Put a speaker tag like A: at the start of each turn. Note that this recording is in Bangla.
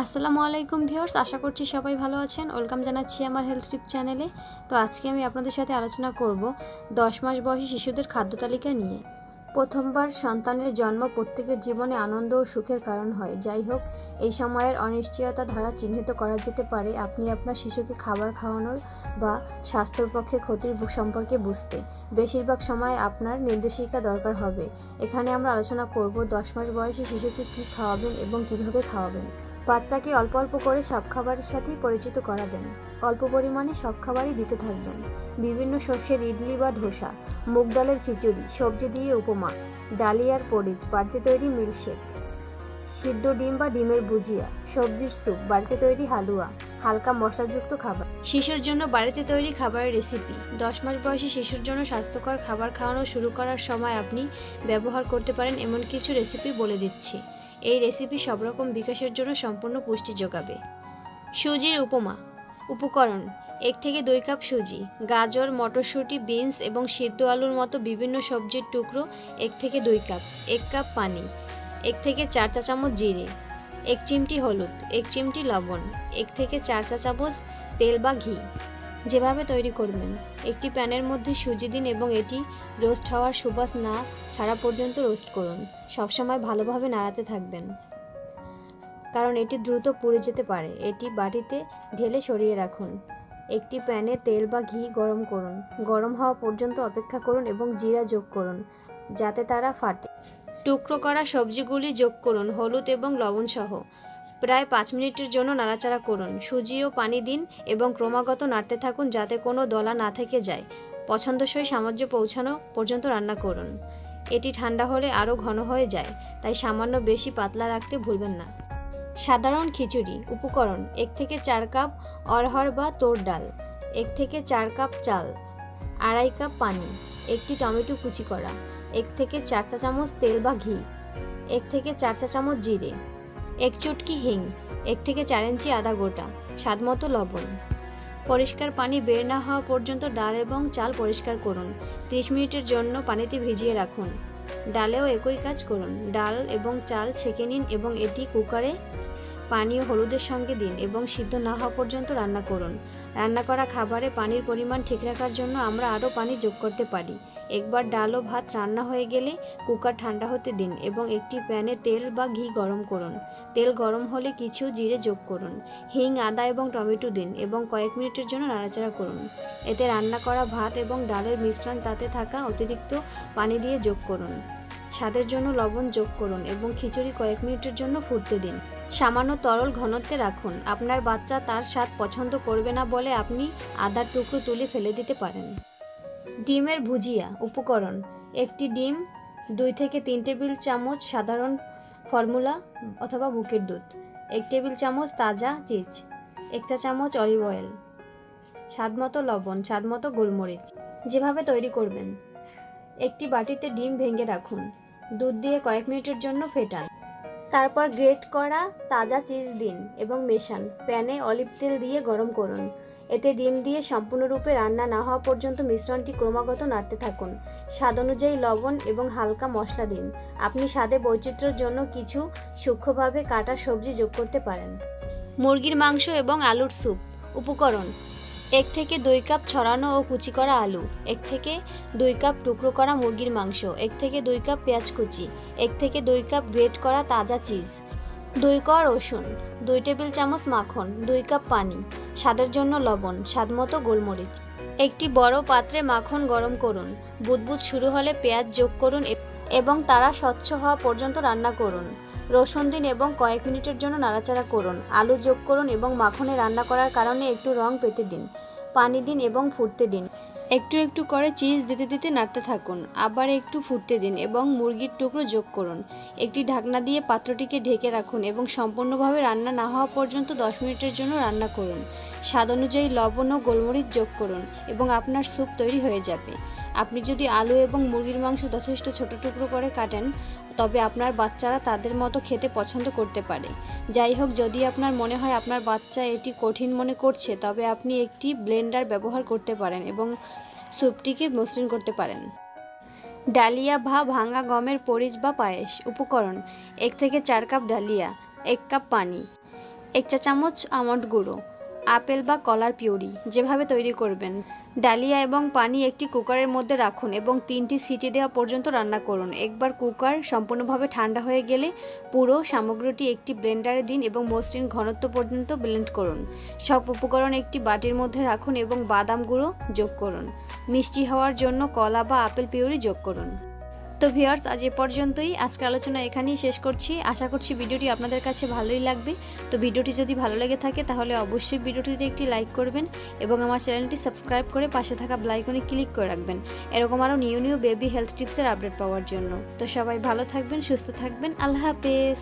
A: আসসালামু আলাইকুম ভিউয়ার্স, আশা করছি সবাই ভালো আছেন। ওয়েলকাম জানাচ্ছি আমার হেলথ টিপ চ্যানেলে। তো আজকে আমি আপনাদের সাথে আলোচনা করব 10 মাস বয়সী শিশুদের খাদ্য তালিকা নিয়ে। প্রথমবার সন্তানের জন্ম প্রত্যেকের জীবনে আনন্দ ও সুখের কারণ হয়। যাই হোক, এই সময়ের অনিশ্চয়তা দ্বারা চিহ্নিত করা যেতে পারে আপনি আপনার শিশুকে খাবার খাওয়ানোর বা স্বাস্থ্যের পক্ষে ক্ষতির সম্পর্কে বুঝতে। বেশিরভাগ সময় আপনার নির্দেশিকা দরকার হবে। এখানে আমরা আলোচনা করব 10 মাস বয়সী শিশুকে কী খাওয়াবেন এবং কিভাবে খাওয়াবেন। বাচ্চাকে অল্প অল্প করে সব খাবারের সাথেই পরিচিত করাবেন। অল্প পরিমাণে সব খাবারই দিতে থাকবেন। বিভিন্ন শস্যের ইডলি বা ধোসা, মুগ ডালের খিচুড়ি, সবজি দিয়ে উপমা, ডালিয়ার পরিচ, বাড়িতে তৈরি মিল্কশেক, সিদ্ধ ডিম বা ডিমের ভুজিয়া, সবজির স্যুপ, বাড়িতে তৈরি হালুয়া, হালকা মশলাযুক্ত খাবার। শিশুর জন্য বাড়িতে তৈরি খাবারের রেসিপি। 10 মাস বয়সী শিশুর জন্য স্বাস্থ্যকর খাবার খাওয়ানো শুরু করার সময় আপনি ব্যবহার করতে পারেন এমন কিছু রেসিপি বলে দিচ্ছি। এই রেসিপি সব রকম বিকাশের জন্য সম্পূর্ণ পুষ্টি যোগাবে। সুজির উপমা। উপকরণ: 1 থেকে 2 কাপ সুজি, গাজর, মটরশুঁটি, বিনস এবং সিদ্ধ আলুর মতো বিভিন্ন সবজির টুকরো 1 থেকে 2 কাপ, 1 কাপ পানি, 1 থেকে 4 চা চামচ জিরে, 1 চিমটি হলুদ, 1 চিমটি লবণ, 1 থেকে 4 চা চামচ তেল বা ঘি। যেভাবে তৈরি করবেন: একটি প্যানের মধ্যে সুজি দিন এবং এটি রোস্ট হওয়ার সুবাস না ছাড়া পর্যন্ত রোস্ট করুন। সবসময় ভালোভাবে নাড়াতে থাকবেন, কারণ এটি দ্রুত পুড়ে যেতে পারে। এটি বাটিতে ঢেলে সরিয়ে রাখুন। একটি প্যানে তেল বা ঘি গরম করুন। গরম হওয়া পর্যন্ত অপেক্ষা করুন এবং জিরা যোগ করুন যাতে তারা ফাটে। টুকরো করা সবজিগুলি যোগ করুন, হলুদ এবং লবণ সহ। প্রায় 5 মিনিটের জন্য নাড়াচাড়া করুন। সুজি ও পানি দিন এবং ক্রমাগত নাড়তে থাকুন যাতে কোনো দলা না থেকে যায়। পছন্দসই সামঞ্জস্য পৌঁছানো পর্যন্ত রান্না করুন। এটি ঠান্ডা হলে আরও ঘন হয়ে যায়, তাই সামান্য বেশি পাতলা রাখতে ভুলবেন না। সাধারণ খিচুড়ি। উপকরণ: 1 থেকে 4 কাপ অড়হর বা তোর ডাল, 1 থেকে 4 কাপ চাল, 2.5 কাপ পানি, একটি টমেটো কুচি করা, 1 থেকে 4 চা চামচ তেল বা ঘি, 1 থেকে 4 চা চামচ জিরে, 1 চুটকি হিং, 1 থেকে 4 ইঞ্চি আদা গোটা, স্বাদমতো লবণ। পরিষ্কার পানি বের না হওয়া পর্যন্ত ডাল এবং চাল পরিষ্কার করুন। 30 মিনিটের জন্য পানিতে ভিজিয়ে রাখুন। ডালেও একই কাজ করুন। ডাল এবং চাল ছেঁকে নিন এবং এটি কুকারে পানি ও হলুদের সঙ্গে দিন এবং সিদ্ধ না হওয়া পর্যন্ত রান্না করুন। রান্না করা খাবারে পানির পরিমাণ ঠিক রাখার জন্য আমরা আরও পানি যোগ করতে পারি। একবার ডাল ও ভাত রান্না হয়ে গেলে কুকার ঠান্ডা হতে দিন এবং একটি প্যানে তেল বা ঘি গরম করুন। তেল গরম হলে কিছু জিরে যোগ করুন। হিং, আদা এবং টমেটো দিন এবং কয়েক মিনিটের জন্য নাড়াচাড়া করুন। এতে রান্না করা ভাত এবং ডালের মিশ্রণ তাতে থাকা অতিরিক্ত পানি দিয়ে যোগ করুন। স্বাদের জন্য লবণ যোগ করুন এবং খিচুড়ি কয়েক মিনিটের জন্য ফুটতে দিন। সামান্য তরল ঘনত্বে রাখুন। আপনার বাচ্চা তার স্বাদ পছন্দ করবে না বলে আপনি আদার টুকরো তুলে ফেলে দিতে পারেন। ডিমের ভুজিয়া। উপকরণ: একটি ডিম, 2 থেকে 3 টেবিল চামচ সাধারণ ফর্মুলা অথবা বুকের দুধ, 1 টেবিল চামচ তাজা চিজ, 1 চা চামচ অলিভ অয়েল, স্বাদমতো লবণ, স্বাদমতো গোলমরিচ। যেভাবে তৈরি করবেন: একটি বাটিতে ডিম ভেঙে রাখুন। দুধ দিয়ে কয়েক মিনিটের জন্য ফেটান। তারপর গ্রেট করা তাজা চিজ দিন এবং মেশান। প্যানে অলিভ তেল দিয়ে গরম করুন। এতে ডিম দিয়ে সম্পূর্ণরূপে রান্না না হওয়া পর্যন্ত মিশ্রণটি ক্রমাগত নাড়তে থাকুন। স্বাদ অনুযায়ী লবণ এবং হালকা মশলা দিন। আপনি স্বাদে বৈচিত্র্যের জন্য কিছু সূক্ষ্মভাবে কাটা সবজি যোগ করতে পারেন। মুরগির মাংস এবং আলুর স্যুপ। উপকরণ: 1 থেকে 2 কাপ ছড়ানো ও কুচি করা আলু, 1 থেকে 2 কাপ টুকরো করা মুরগির মাংস, 1 থেকে 2 কাপ পেঁয়াজ কুচি, 1 থেকে 2 কাপ গ্রেট করা তাজা চিজ, 2 কোয়া রসুন, 2 টেবিল চামচ মাখন, 2 কাপ পানি, স্বাদের জন্য লবণ, স্বাদমতো গোলমরিচ। একটি বড় পাত্রে মাখন গরম করুন। বুদবুদ শুরু হলে পেঁয়াজ যোগ করুন এবং তারা স্বচ্ছ হওয়া পর্যন্ত রান্না করুন। রসুন দিন এবং কয়েক মিনিটের জন্য নাড়াচাড়া করুন। আলু যোগ করুন এবং মাখনে রান্না করার কারণে একটু রং পেতে দিন। পানি দিন এবং ফুটতে দিন। একটু একটু করে চিজ দিতে দিতে নাড়তে থাকুন। আবার একটু ফুটতে দিন এবং মুরগির টুকরো যোগ করুন। একটি ঢাকনা দিয়ে পাত্রটিকে ঢেকে রাখুন এবং সম্পূর্ণভাবে রান্না না হওয়া পর্যন্ত 10 মিনিটের জন্য রান্না করুন। স্বাদ অনুযায়ী লবণ ও গোলমরিচ যোগ করুন এবং আপনার স্যুপ তৈরি হয়ে যাবে। আপনি যদি আলু এবং মুরগির মাংস যথেষ্ট ছোট টুকরো করে কাটেন, তবে আপনার বাচ্চারা তাদের মতো খেতে পছন্দ করতে পারে। যাই হোক, যদি আপনার মনে হয় আপনার বাচ্চা এটি কঠিন মনে করছে, তবে আপনি একটি ব্লেন্ডার ব্যবহার করতে পারেন এবং স্যুপটিকে মসৃণ করতে পারেন। ডালিয়া বা ভাঙা গমের পরিচ বা পায়েস। উপকরণ: 1 থেকে 4 কাপ ডালিয়া, 1 কাপ পানি, 1 চা চামচ আমন্ড গুঁড়ো, আপেল বা কলার পিউরি। যেভাবে তৈরি করবেন, ডালিয়া এবং পানি একটি কুকারের মধ্যে রাখুন এবং 3টি সিটি দেওয়া পর্যন্ত রান্না করুন। একবার কুকার সম্পূর্ণভাবে ঠান্ডা হয়ে গেলে পুরো সামগ্রীটি একটি ব্লেন্ডারে দিন এবং মসৃণ ঘনত্ব পর্যন্ত ব্লেন্ড করুন। সব উপকরণ একটি বাটির মধ্যে রাখুন এবং বাদাম গুঁড়ো যোগ করুন। মিষ্টি হওয়ার জন্য কলা বা আপেল পিউরি যোগ করুন। তো ভিউয়ার্স, আজ এ পর্যন্তই। আজকের আলোচনা এখানেই শেষ করছি। আশা করছি ভিডিওটি আপনাদের কাছে ভালোই লাগবে। তো ভিডিওটি যদি ভালো লেগে থাকে তাহলে অবশ্যই ভিডিওটিতে একটি লাইক করবেন এবং আমার চ্যানেলটি সাবস্ক্রাইব করে পাশে থাকা বেল আইকনে ক্লিক করে রাখবেন, এরকম আরও নিউ বেবি হেলথ টিপসের আপডেট পাওয়ার জন্য। তো সবাই ভালো থাকবেন, সুস্থ থাকবেন। আল্লাহ হাফেজ।